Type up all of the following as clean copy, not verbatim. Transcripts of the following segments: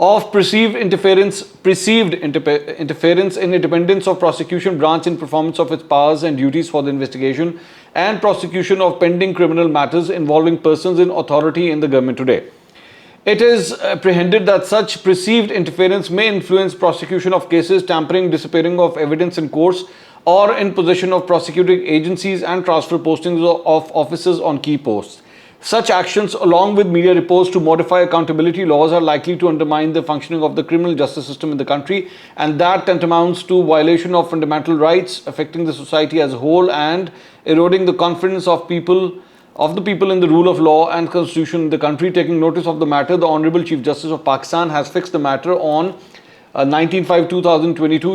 Of perceived interference in independence of prosecution branch in performance of its powers and duties for the investigation and prosecution of pending criminal matters involving persons in authority in the government today. It is apprehended that such perceived interference may influence prosecution of cases, tampering, disappearing of evidence in courts, or in possession of prosecuting agencies and transfer postings of officers on key posts. Such actions, along with media reports to modify accountability laws, are likely to undermine the functioning of the criminal justice system in the country, and that tantamounts to violation of fundamental rights affecting the society as a whole and eroding the confidence of the people in the rule of law and constitution in the country. Taking notice of the matter, the Honorable Chief Justice of Pakistan has fixed the matter on 19/5/2022,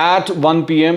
at 1 PM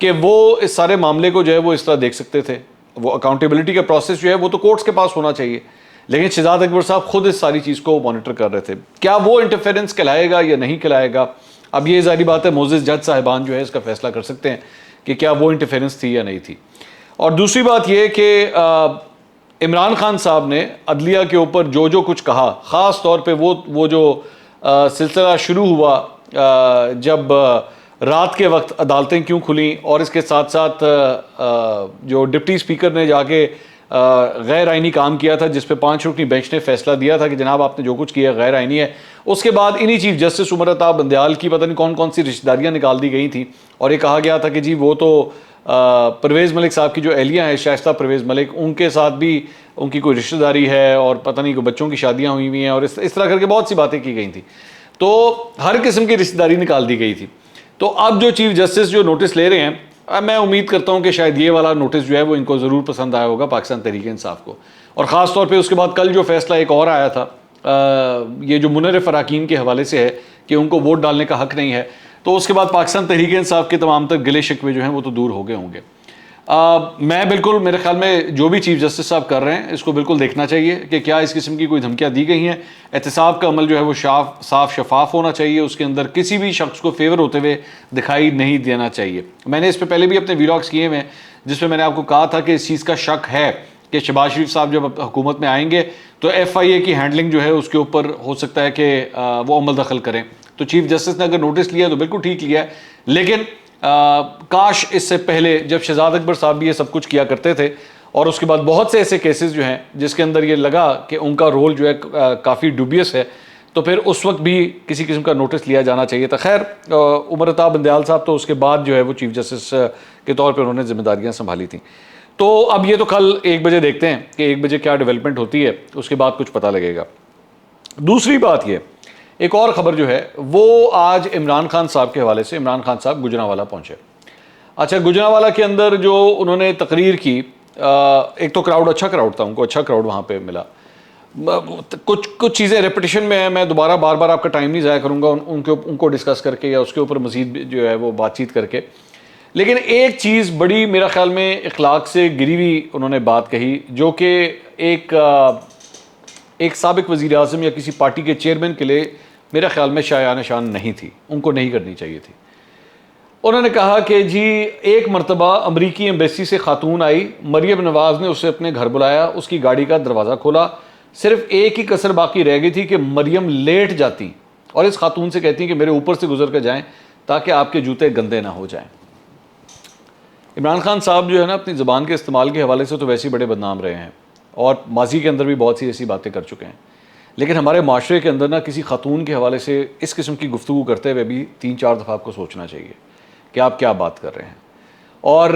کہ وہ اس سارے معاملے کو جو ہے وہ اس طرح دیکھ سکتے تھے. وہ اکاؤنٹیبلٹی کا پروسیس جو ہے وہ تو کورٹس کے پاس ہونا چاہیے, لیکن شہزاد اکبر صاحب خود اس ساری چیز کو مانیٹر کر رہے تھے. کیا وہ انٹرفیرنس کہلائے گا یا نہیں کہلائے گا, اب یہ ظاہری بات ہے معزز جج صاحبان جو ہے اس کا فیصلہ کر سکتے ہیں کہ کیا وہ انٹرفیرنس تھی یا نہیں تھی. اور دوسری بات یہ کہ عمران خان صاحب نے عدلیہ کے اوپر جو جو کچھ کہا, خاص طور پہ وہ جو سلسلہ شروع ہوا جب رات کے وقت عدالتیں کیوں کھلیں, اور اس کے ساتھ ساتھ جو ڈپٹی اسپیکر نے جا کے غیر آئینی کام کیا تھا جس پہ 5 رکنی بینچ نے فیصلہ دیا تھا کہ جناب آپ نے جو کچھ کیا غیر آئینی ہے. اس کے بعد انہی چیف جسٹس عمر عطا بندیال کی پتہ نہیں کون کون سی رشتہ داریاں نکال دی گئی تھیں, اور یہ کہا گیا تھا کہ جی وہ تو پرویز ملک صاحب کی جو اہلیہ ہیں شائستہ پرویز ملک, ان کے ساتھ بھی ان کی کوئی رشتہ داری ہے, اور پتہ نہیں کوئی بچوں کی شادیاں ہوئی ہوئی ہیں, اور اس طرح کر کے بہت سی باتیں کی گئی تھیں. تو ہر قسم کی رشتہ داری نکال دی گئی تھی. تو اب جو چیف جسٹس جو نوٹس لے رہے ہیں, میں امید کرتا ہوں کہ شاید یہ والا نوٹس جو ہے وہ ان کو ضرور پسند آیا ہوگا پاکستان تحریک انصاف کو. اور خاص طور پہ اس کے بعد کل جو فیصلہ ایک اور آیا تھا, یہ جو منرف اراکین کے حوالے سے ہے کہ ان کو ووٹ ڈالنے کا حق نہیں ہے, تو اس کے بعد پاکستان تحریک انصاف کے تمام تر گلے شکوے جو ہیں وہ تو دور ہو گئے ہوں گے. میں بالکل, میرے خیال میں جو بھی چیف جسٹس صاحب کر رہے ہیں اس کو بالکل دیکھنا چاہیے کہ کیا اس قسم کی کوئی دھمکیاں دی گئی ہیں. احتساب کا عمل جو ہے وہ صاف شفاف ہونا چاہیے, اس کے اندر کسی بھی شخص کو فیور ہوتے ہوئے دکھائی نہیں دینا چاہیے. میں نے اس پہ پہلے بھی اپنے ویلاگس کیے ہوئے ہیں جس پہ میں نے آپ کو کہا تھا کہ اس چیز کا شک ہے کہ شہباز شریف صاحب جب حکومت میں آئیں گے تو ایف آئی اے کی ہینڈلنگ جو ہے اس کے اوپر ہو سکتا ہے کہ وہ عمل دخل کریں. تو چیف جسٹس نے اگر نوٹس لیا تو بالکل ٹھیک لیا ہے, لیکن کاش اس سے پہلے جب شہزاد اکبر صاحب بھی یہ سب کچھ کیا کرتے تھے, اور اس کے بعد بہت سے ایسے کیسز جو ہیں جس کے اندر یہ لگا کہ ان کا رول جو ہے کافی ڈوبیس ہے, تو پھر اس وقت بھی کسی قسم کا نوٹس لیا جانا چاہیے تھا. خیر, عمر عطا بندیال صاحب تو اس کے بعد جو ہے وہ چیف جسٹس کے طور پہ انہوں نے ذمہ داریاں سنبھالی تھیں. تو اب یہ تو کل 1 بجے دیکھتے ہیں کہ 1 بجے کیا ڈیولپمنٹ ہوتی ہے, اس کے بعد کچھ پتہ لگے گا. دوسری بات یہ, ایک اور خبر جو ہے وہ آج عمران خان صاحب کے حوالے سے, عمران خان صاحب گجرانوالہ پہنچے. اچھا, گجرانوالہ کے اندر جو انہوں نے تقریر کی, ایک تو کراؤڈ اچھا کراؤڈ تھا, ان کو اچھا کراؤڈ وہاں پہ ملا. کچھ چیزیں ریپیٹیشن میں ہیں, میں دوبارہ بار بار آپ کا ٹائم نہیں ضائع کروں گا ان کو ڈسکس کر کے یا اس کے اوپر مزید جو ہے وہ بات چیت کر کے. لیکن ایک چیز بڑی میرا خیال میں اخلاق سے گری ہوئی انہوں نے بات کہی, جو کہ ایک سابق وزیر اعظم یا کسی پارٹی کے چیئرمین کے لیے میرا خیال میں شایان شان نہیں تھی, ان کو نہیں کرنی چاہیے تھی. انہوں نے کہا کہ جی ایک مرتبہ امریکی ایمبیسی سے خاتون آئی, مریم نواز نے اسے اپنے گھر بلایا, اس کی گاڑی کا دروازہ کھولا, صرف ایک ہی کسر باقی رہ گئی تھی کہ مریم لیٹ جاتی اور اس خاتون سے کہتی کہ میرے اوپر سے گزر کر جائیں تاکہ آپ کے جوتے گندے نہ ہو جائیں. عمران خان صاحب جو ہے نا اپنی زبان کے استعمال کے حوالے سے تو ویسے ہی بڑے بدنام رہے ہیں, اور ماضی کے اندر بھی بہت سی ایسی باتیں کر چکے ہیں, لیکن ہمارے معاشرے کے اندر نا کسی خاتون کے حوالے سے اس قسم کی گفتگو کرتے ہوئے بھی 3-4 دفعہ آپ کو سوچنا چاہیے کہ آپ کیا بات کر رہے ہیں. اور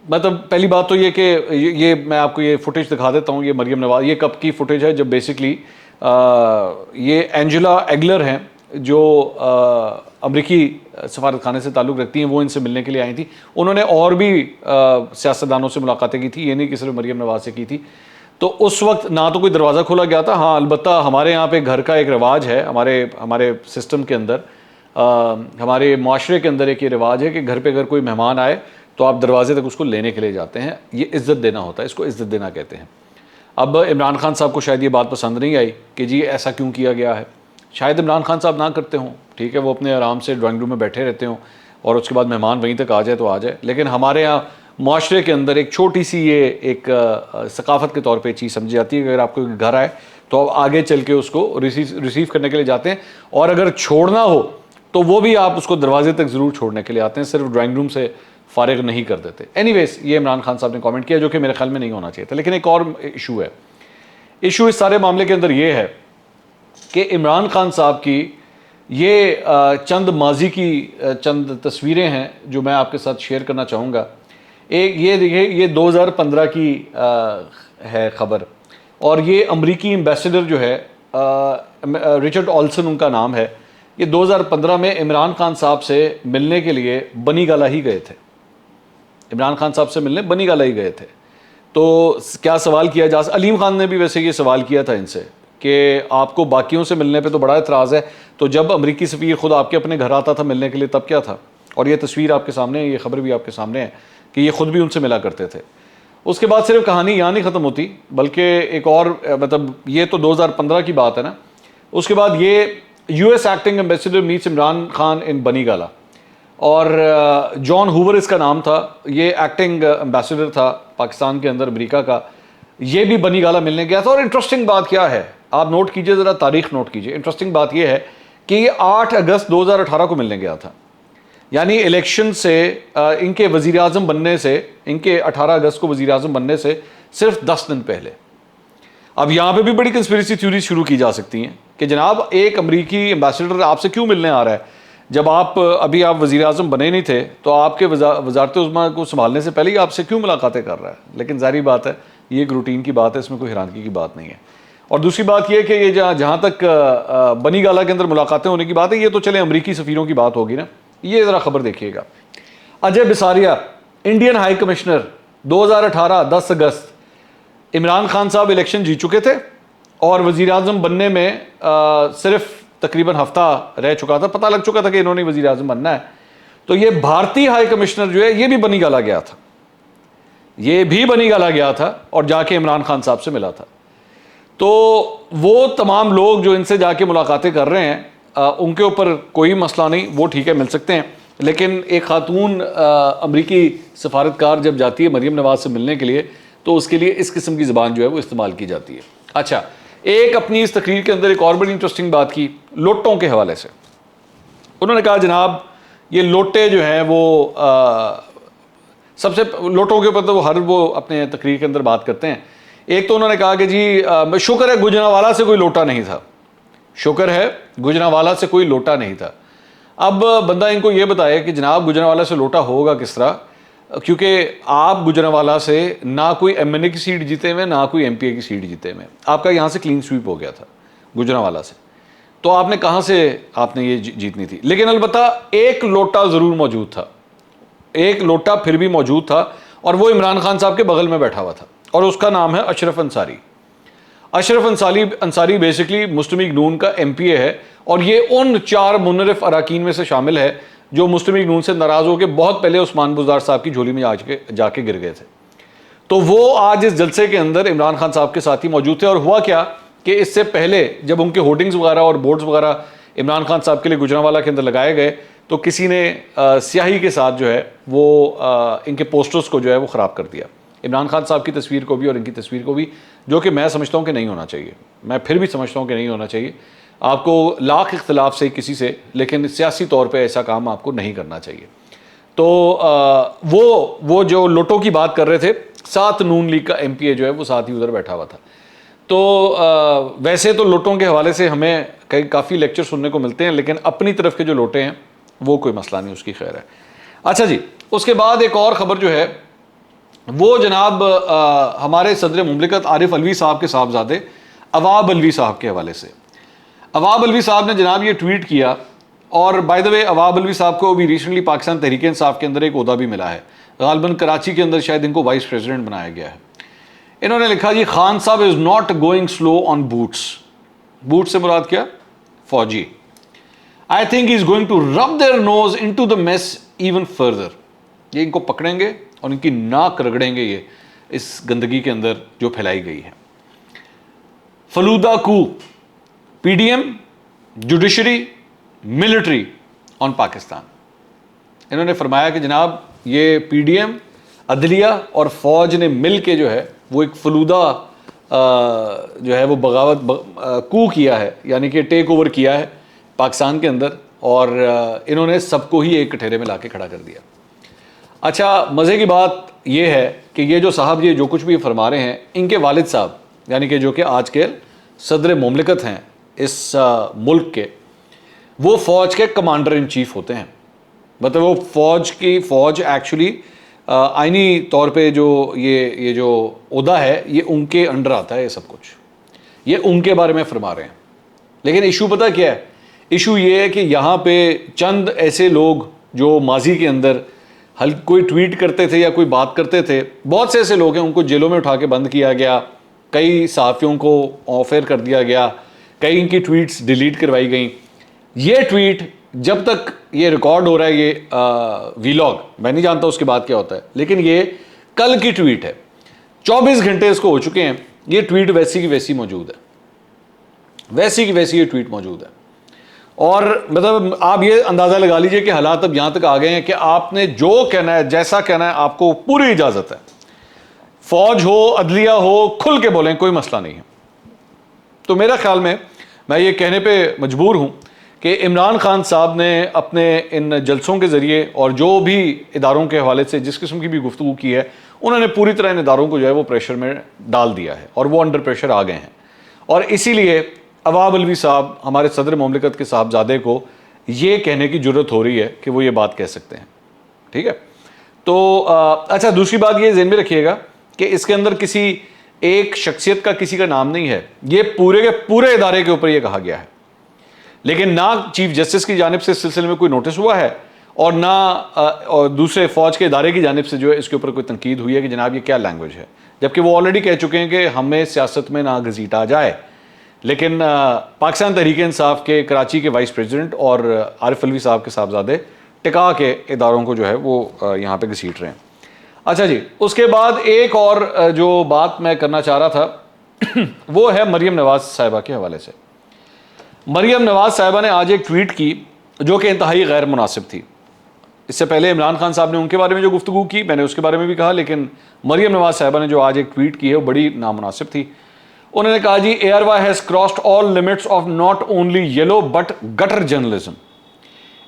مطلب پہلی بات تو یہ کہ یہ میں آپ کو یہ فوٹیج دکھا دیتا ہوں, یہ مریم نواز, یہ کب کی فوٹیج ہے جب بیسکلی یہ اینجلا ایگلر ہیں جو امریکی سفارت خانے سے تعلق رکھتی ہیں, وہ ان سے ملنے کے لیے آئی تھیں. انہوں نے اور بھی سیاستدانوں سے ملاقاتیں کی تھی, یہ نہیں کہ صرف مریم نواز سے کی تھی. تو اس وقت نہ تو کوئی دروازہ کھولا گیا تھا. ہاں البتہ ہمارے یہاں پہ گھر کا ایک رواج ہے, ہمارے سسٹم کے اندر, ہمارے معاشرے کے اندر ایک یہ رواج ہے کہ گھر پہ اگر کوئی مہمان آئے تو آپ دروازے تک اس کو لینے کے لیے جاتے ہیں. یہ عزت دینا ہوتا ہے, اس کو عزت دینا کہتے ہیں. اب عمران خان صاحب کو شاید یہ بات پسند نہیں آئی کہ جی ایسا کیوں کیا گیا ہے. شاید عمران خان صاحب نہ کرتے ہوں, ٹھیک ہے, وہ اپنے آرام سے ڈرائنگ روم میں بیٹھے رہتے ہوں اور اس کے بعد مہمان وہیں تک آ جائے تو آ جائے. لیکن ہمارے یہاں معاشرے کے اندر ایک چھوٹی سی یہ ایک ثقافت کے طور پہ چیز سمجھی جاتی ہے کہ اگر آپ کو گھر آئے تو آپ آگے چل کے اس کو ریسیو کرنے کے لیے جاتے ہیں, اور اگر چھوڑنا ہو تو وہ بھی آپ اس کو دروازے تک ضرور چھوڑنے کے لیے آتے ہیں, صرف ڈرائنگ روم سے فارغ نہیں کر دیتے. اینی ویز, یہ عمران خان صاحب نے کامنٹ کیا جو کہ میرے خیال میں نہیں ہونا چاہیے تھا. لیکن ایک اور ایشو ہے, ایشو اس سارے معاملے کے اندر یہ ہے کہ عمران خان صاحب کی یہ چند ماضی کی چند تصویریں ہیں جو میں آپ کے ساتھ شیئر کرنا چاہوں گا. ایک یہ دیکھیں, یہ 2015 کی ہے خبر, اور یہ امریکی ایمبیسیڈر جو ہے رچرڈ آلسن ان کا نام ہے, یہ 2015 میں عمران خان صاحب سے ملنے کے لیے بنی گالا ہی گئے تھے. عمران خان صاحب سے ملنے بنی گالا ہی گئے تھے. تو کیا سوال کیا جا علیم خان نے بھی ویسے یہ سوال کیا تھا ان سے کہ آپ کو باقیوں سے ملنے پہ تو بڑا اعتراض ہے, تو جب امریکی سفیر خود آپ کے اپنے گھر آتا تھا ملنے کے لیے تب کیا تھا. اور یہ تصویر آپ کے سامنے ہے, یہ خبر بھی آپ کے سامنے ہے کہ یہ خود بھی ان سے ملا کرتے تھے. اس کے بعد صرف کہانی یہاں نہیں ختم ہوتی, بلکہ ایک اور مطلب یہ تو 2015 کی بات ہے نا, اس کے بعد یہ U S acting ambassador meets Imran Khan in Bani Gala, اور جان ہوور اس کا نام تھا, یہ ایکٹنگ ایمبیسیڈر تھا پاکستان کے اندر امریکہ کا, یہ بھی بنی گالا ملنے گیا تھا. اور انٹرسٹنگ بات کیا ہے, آپ نوٹ کیجئے ذرا, تاریخ نوٹ کیجئے, انٹرسٹنگ بات یہ ہے کہ یہ 8 اگست 2018 کو ملنے گیا تھا, یعنی الیکشن سے ان کے وزیر اعظم بننے سے, ان کے 18 اگست کو وزیر اعظم بننے سے صرف 10 دن پہلے. اب یہاں پہ بھی بڑی کنسپیریسی تھیوری شروع کی جا سکتی ہیں کہ جناب ایک امریکی ایمبیسیڈر آپ سے کیوں ملنے آ رہا ہے, جب آپ وزیر اعظم بنے نہیں تھے تو آپ کے وزارت عظمیٰ کو سنبھالنے سے پہلے ہی آپ سے کیوں ملاقاتیں کر رہا ہے. لیکن ظاہری بات ہے یہ ایک روٹین کی بات ہے, اس میں کوئی حیرانگی کی بات نہیں ہے. اور دوسری بات یہ کہ یہ جہاں تک بنی گالا کے اندر ملاقاتیں ہونے کی بات ہے, یہ تو چلے امریکی سفیروں کی بات ہوگی نا. یہ ذرا خبر دیکھیے گا, اجے بساریا انڈین ہائی کمشنر 2018 10 اگست, عمران خان صاحب الیکشن جیت چکے تھے اور وزیر اعظم بننے میں صرف تقریباً ہفتہ رہ چکا تھا, پتہ لگ چکا تھا کہ انہوں نے وزیر اعظم بننا ہے. تو یہ بھارتی ہائی کمشنر جو ہے یہ بھی بنی گالا گیا تھا, یہ بھی بنی گالا گیا تھا اور جا کے عمران خان صاحب سے ملا تھا. تو وہ تمام لوگ جو ان سے جا کے ملاقاتیں کر رہے ہیں ان کے اوپر کوئی مسئلہ نہیں, وہ ٹھیک ہے مل سکتے ہیں. لیکن ایک خاتون امریکی سفارتکار جب جاتی ہے مریم نواز سے ملنے کے لیے تو اس کے لیے اس قسم کی زبان جو ہے وہ استعمال کی جاتی ہے. اچھا, ایک اپنی اس تقریر کے اندر ایک اور بڑی انٹرسٹنگ بات کی لوٹوں کے حوالے سے. انہوں نے کہا جناب یہ لوٹے جو ہیں وہ سب سے لوٹوں کے اوپر تو وہ اپنے تقریر کے اندر بات کرتے ہیں. ایک تو انہوں نے کہا کہ جی شکر ہے گجرانوالہ سے کوئی لوٹا نہیں تھا, شکر ہے گجرانوالہ سے کوئی لوٹا نہیں تھا. اب بندہ ان کو یہ بتائے کہ جناب گجرانوالہ سے لوٹا ہوگا کس طرح, کیونکہ آپ گجرانوالہ سے نہ کوئی ایم این اے کی سیٹ جیتے ہوئے نہ کوئی ایم پی اے کی سیٹ جیتے ہوئے, آپ کا یہاں سے کلین سویپ ہو گیا تھا گجرانوالہ سے, تو آپ نے کہاں سے آپ نے یہ جیتنی تھی. لیکن البتہ ایک لوٹا ضرور موجود تھا, ایک لوٹا پھر بھی موجود تھا, اور وہ عمران خان صاحب کے بغل میں بیٹھا ہوا تھا, اور اس کا نام ہے اشرف انصاری. اشرف انصاری بیسکلی مسلم لیگ نون کا ایم پی اے ہے, اور یہ ان 4 منحرف اراکین میں سے شامل ہے جو مسلم لیگ نون سے ناراض ہو کے بہت پہلے عثمان بزدار صاحب کی جھولی میں جا کے گر گئے تھے. تو وہ آج اس جلسے کے اندر عمران خان صاحب کے ساتھ ہی موجود تھے. اور ہوا کیا کہ اس سے پہلے جب ان کے ہورڈنگز وغیرہ اور بورڈز وغیرہ عمران خان صاحب کے لیے گجرانوالہ کے اندر لگائے گئے تو کسی نے سیاہی کے ساتھ جو ہے وہ ان کے پوسٹرز کو جو ہے وہ خراب کر دیا, عمران خان صاحب کی تصویر کو بھی اور ان کی تصویر کو بھی, جو کہ میں سمجھتا ہوں کہ نہیں ہونا چاہیے. میں پھر بھی سمجھتا ہوں کہ نہیں ہونا چاہیے. آپ کو لاکھ اختلاف سے کسی سے, لیکن سیاسی طور پہ ایسا کام آپ کو نہیں کرنا چاہیے. تو وہ جو لوٹوں کی بات کر رہے تھے, ساتھ نون لیگ کا ایم پی اے جو ہے وہ ساتھ ہی ادھر بیٹھا ہوا تھا. تو ویسے تو لوٹوں کے حوالے سے ہمیں کافی لیکچر سننے کو ملتے ہیں, لیکن اپنی طرف کے جو لوٹے ہیں وہ کوئی مسئلہ نہیں, اس کی خیر ہے. اچھا جی, اس کے بعد ایک اور خبر جو ہے وہ جناب ہمارے صدر مملکت عارف علوی صاحب کے صاحبزادے عواب علوی صاحب کے حوالے سے. عواب علوی صاحب نے جناب یہ ٹویٹ کیا, اور بائی دا وے عواب علوی صاحب کو بھی ریسنٹلی پاکستان تحریک انصاف کے اندر ایک عہدہ بھی ملا ہے, غالباً کراچی کے اندر شاید ان کو وائس پریزیڈنٹ بنایا گیا ہے. انہوں نے لکھا جی خان صاحب is not going slow on boots. Boot سے مراد کیا؟ فوجی. I think is going to rub their noses into the mess even further. یہ ان کو پکڑیں گے اور ان کی ناک رگڑیں گے یہ اس گندگی کے اندر جو پھیلائی گئی ہے. فلودہ کو P D M, judiciary, military on Pakistan. انہوں نے فرمایا کہ جناب یہ پی ڈی ایم, عدلیہ اور فوج نے مل کے جو ہے وہ ایک فلودہ جو ہے وہ بغاوت کو کیا ہے, یعنی کہ ٹیک اوور کیا ہے پاکستان کے اندر, اور انہوں نے سب کو ہی ایک کٹہرے میں لا کے کھڑا کر دیا. اچھا, مزے کی بات یہ ہے کہ یہ جو صاحب یہ جو کچھ بھی فرما رہے ہیں, ان کے والد صاحب یعنی کہ جو کہ آج کے صدر مملکت ہیں اس ملک کے, وہ فوج کے کمانڈر ان چیف ہوتے ہیں. مطلب وہ فوج ایکچولی آئینی طور پہ جو یہ جو عہدہ ہے یہ ان کے انڈر آتا ہے, یہ سب کچھ یہ ان کے بارے میں فرما رہے ہیں. لیکن ایشو پتہ کیا ہے؟ ایشو یہ ہے کہ یہاں پہ چند ایسے لوگ جو ماضی کے اندر کوئی ٹویٹ کرتے تھے یا کوئی بات کرتے تھے, بہت سے ایسے لوگ ہیں, ان کو جیلوں میں اٹھا کے بند کیا گیا, کئی صحافیوں کو آف ایئر کر دیا گیا, کئی ان کی ٹویٹس ڈیلیٹ کروائی گئیں. یہ ٹویٹ جب تک یہ ریکارڈ ہو رہا ہے یہ ویلاگ، میں نہیں جانتا اس کے بعد کیا ہوتا ہے، لیکن یہ کل کی ٹویٹ ہے، 24 گھنٹے اس کو ہو چکے ہیں، یہ ٹویٹ ویسی کی ویسی موجود ہے، ویسی کی ویسی یہ ٹویٹ موجود ہے. اور مطلب آپ یہ اندازہ لگا لیجئے کہ حالات اب یہاں تک آ گئے ہیں کہ آپ نے جو کہنا ہے جیسا کہنا ہے آپ کو پوری اجازت ہے، فوج ہو عدلیہ ہو کھل کے بولیں، کوئی مسئلہ نہیں ہے. تو میرا خیال میں یہ کہنے پہ مجبور ہوں کہ عمران خان صاحب نے اپنے ان جلسوں کے ذریعے اور جو بھی اداروں کے حوالے سے جس قسم کی بھی گفتگو کی ہے، انہوں نے پوری طرح ان اداروں کو جو ہے وہ پریشر میں ڈال دیا ہے اور وہ انڈر پریشر آ گئے ہیں. اور اسی لیے عوام علوی صاحب ہمارے صدر مملکت کے صاحبزادے کو یہ کہنے کی جرت ہو رہی ہے کہ وہ یہ بات کہہ سکتے ہیں. ٹھیک ہے. تو اچھا دوسری بات یہ ذہن میں رکھیے گا کہ اس کے اندر کسی ایک شخصیت کا کسی کا نام نہیں ہے، یہ پورے کے پورے ادارے کے اوپر یہ کہا گیا ہے. لیکن نہ چیف جسٹس کی جانب سے اس سلسلے میں کوئی نوٹس ہوا ہے اور نہ دوسرے فوج کے ادارے کی جانب سے جو ہے اس کے اوپر کوئی تنقید ہوئی ہے کہ جناب یہ کیا لینگویج ہے، جبکہ وہ آلریڈی کہہ چکے ہیں کہ ہمیں سیاست میں نہ گھسیٹا جائے. لیکن پاکستان تحریک انصاف کے کراچی کے وائس پریزیڈنٹ اور عارف علوی صاحب کے صاحبزادے ٹکا کے اداروں کو جو ہے وہ یہاں پہ گھسیٹ رہے ہیں. اچھا جی، اس کے بعد ایک اور جو بات میں کرنا چاہ رہا تھا وہ ہے مریم نواز صاحبہ کے حوالے سے. مریم نواز صاحبہ نے آج ایک ٹویٹ کی جو کہ انتہائی غیر مناسب تھی. اس سے پہلے عمران خان صاحب نے ان کے بارے میں جو گفتگو کی میں نے اس کے بارے میں بھی کہا، لیکن مریم نواز صاحبہ نے جو آج ایک ٹویٹ کی ہے وہ بڑی نامناسب تھی. انہوں نے کہا جی ARY has crossed all limits of not only yellow but gutter journalism.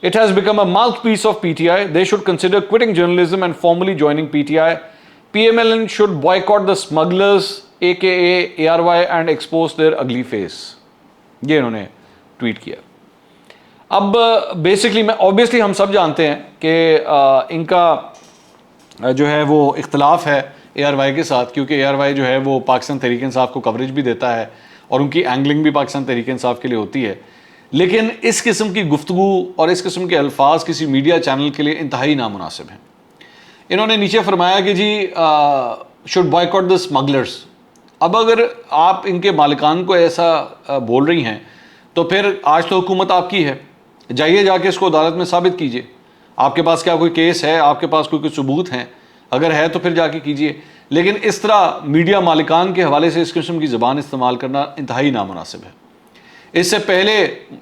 It has become a mouthpiece of PTI. They should consider quitting journalism and formally joining PTI. PMLN should boycott the smugglers aka ARY and expose their ugly face. یہ انہوں نے tweet کیا. اب basically obviously ہم سب جانتے ہیں کہ ان کا جو ہے وہ اختلاف ہے ARY کے ساتھ، کیونکہ ARY جو ہے وہ پاکستان تحریک انصاف کو کوریج بھی دیتا ہے اور ان کی اینگلنگ بھی پاکستان تحریک انصاف کے لیے ہوتی ہے. لیکن اس قسم کی گفتگو اور اس قسم کے الفاظ کسی میڈیا چینل کے لیے انتہائی نامناسب ہیں. انہوں نے نیچے فرمایا کہ جی should boycott the smugglers. اب اگر آپ ان کے مالکان کو ایسا بول رہی ہیں تو پھر آج تو حکومت آپ کی ہے، جائیے جا کے اس کو عدالت میں ثابت کیجئے. آپ کے پاس کیا کوئی کیس ہے، آپ کے پاس کوئی ثبوت ہیں؟ اگر ہے تو پھر جا کے کیجئے. لیکن اس طرح میڈیا مالکان کے حوالے سے اس قسم کی زبان استعمال کرنا انتہائی نامناسب ہے. اس سے پہلے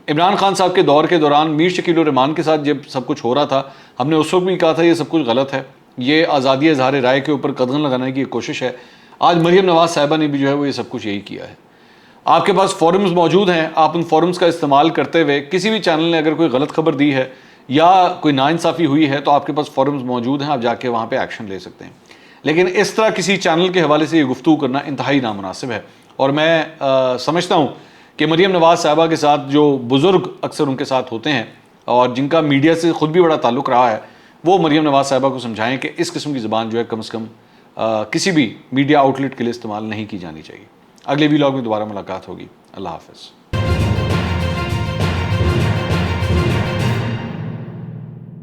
عمران خان صاحب کے دور کے دوران میر شکیل الرحمان کے ساتھ جب سب کچھ ہو رہا تھا، ہم نے اس وقت بھی کہا تھا یہ سب کچھ غلط ہے، یہ آزادی اظہار رائے کے اوپر قدغن لگانے کی ایک کوشش ہے. آج مریم نواز صاحبہ نے بھی جو ہے وہ یہ سب کچھ یہی کیا ہے. آپ کے پاس فورمز موجود ہیں، آپ ان فورمز کا استعمال کرتے ہوئے کسی بھی چینل نے اگر کوئی غلط خبر دی ہے یا کوئی ناانصافی ہوئی ہے تو آپ کے پاس فورمز موجود ہیں، آپ جا کے وہاں پہ ایکشن لے سکتے ہیں. لیکن اس طرح کسی چینل کے حوالے سے یہ گفتگو کرنا انتہائی نامناسب ہے. اور میں سمجھتا ہوں کہ مریم نواز صاحبہ کے ساتھ جو بزرگ اکثر ان کے ساتھ ہوتے ہیں اور جن کا میڈیا سے خود بھی بڑا تعلق رہا ہے، وہ مریم نواز صاحبہ کو سمجھائیں کہ اس قسم کی زبان جو ہے کم از کم کسی بھی میڈیا آؤٹ لیٹ کے لیے استعمال نہیں کی جانی چاہیے. اگلے ویلاگ میں دوبارہ ملاقات ہوگی. اللہ حافظ.